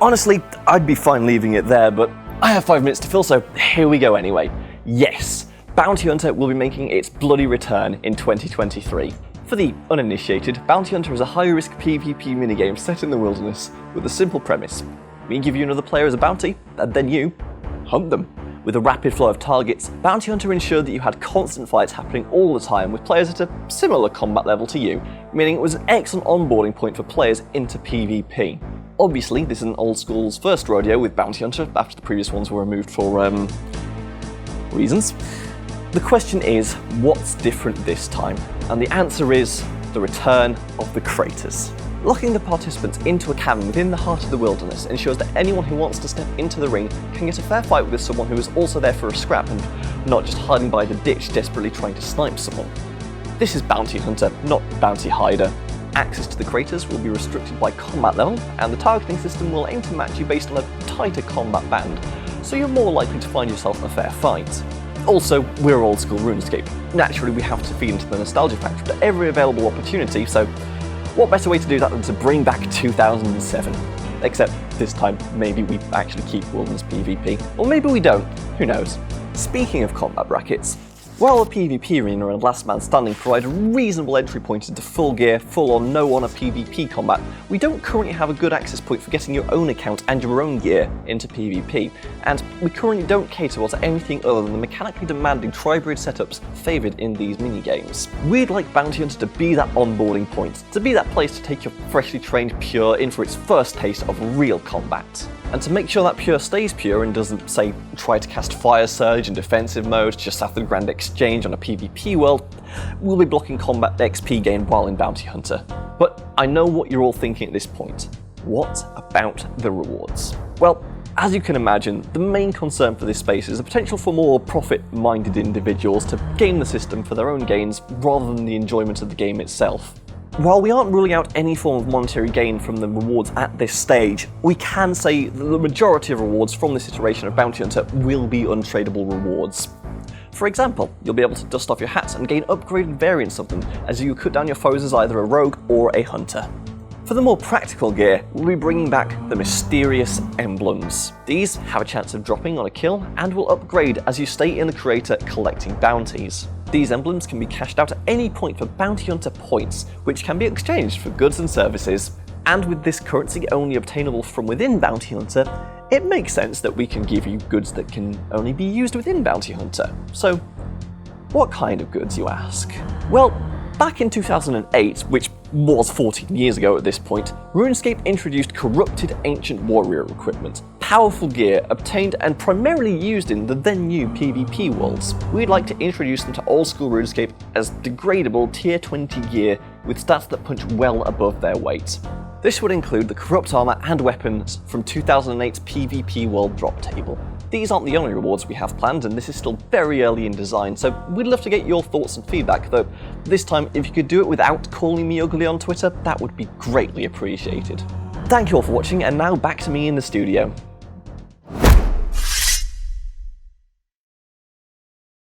Honestly, I'd be fine leaving it there, but I have 5 minutes to fill, so here we go anyway. Yes, Bounty Hunter will be making its bloody return in 2023. For the uninitiated, Bounty Hunter is a high-risk PvP minigame set in the wilderness with a simple premise. We give you another player as a bounty, and then you hunt them. With a rapid flow of targets, Bounty Hunter ensured that you had constant fights happening all the time with players at a similar combat level to you, meaning it was an excellent onboarding point for players into PvP. Obviously, this isn't Old School's first rodeo with Bounty Hunter, after the previous ones were removed for, reasons. The question is, what's different this time? And the answer is the return of the craters. Locking the participants into a cavern within the heart of the wilderness ensures that anyone who wants to step into the ring can get a fair fight with someone who is also there for a scrap and not just hiding by the ditch desperately trying to snipe someone. This is Bounty Hunter, not Bounty Hider. Access to the craters will be restricted by combat level, and the targeting system will aim to match you based on a tighter combat band, so you're more likely to find yourself a fair fight. Also, we're Old School RuneScape. Naturally, we have to feed into the nostalgia factor at every available opportunity, so what better way to do that than to bring back 2007? Except this time, maybe we actually keep Wilderness PvP. Or maybe we don't, who knows. Speaking of combat brackets, while the PvP arena and Last Man Standing provide a reasonable entry point into full gear, full-on, no-honor PvP combat, we don't currently have a good access point for getting your own account and your own gear into PvP, and we currently don't cater to anything other than the mechanically demanding tri-breed setups favoured in these minigames. We'd like Bounty Hunter to be that onboarding point, to be that place to take your freshly trained Pure in for its first taste of real combat. And to make sure that Pure stays pure and doesn't, say, try to cast Fire Surge in defensive mode just after the Grand Exchange on a PvP world, we'll be blocking combat XP gain while in Bounty Hunter. But I know what you're all thinking at this point. What about the rewards? Well, as you can imagine, the main concern for this space is the potential for more profit-minded individuals to game the system for their own gains rather than the enjoyment of the game itself. While we aren't ruling out any form of monetary gain from the rewards at this stage, we can say that the majority of rewards from this iteration of Bounty Hunter will be untradeable rewards. For example, you'll be able to dust off your hats and gain upgraded variants of them as you cut down your foes as either a rogue or a hunter. For the more practical gear, we'll be bringing back the mysterious emblems. These have a chance of dropping on a kill and will upgrade as you stay in the creator collecting bounties. These emblems can be cashed out at any point for Bounty Hunter points, which can be exchanged for goods and services. And with this currency only obtainable from within Bounty Hunter, it makes sense that we can give you goods that can only be used within Bounty Hunter. So, what kind of goods, you ask? Well, back in 2008, which was 14 years ago at this point, RuneScape introduced corrupted ancient warrior equipment, powerful gear obtained and primarily used in the then new PvP worlds. We'd like to introduce them to Old School RuneScape as degradable tier 20 gear with stats that punch well above their weight. This would include the corrupt armor and weapons from 2008's PvP world drop table. These aren't the only rewards we have planned, and this is still very early in design, so we'd love to get your thoughts and feedback, though this time if you could do it without calling me ugly on Twitter, that would be greatly appreciated. Thank you all for watching, and now back to me in the studio.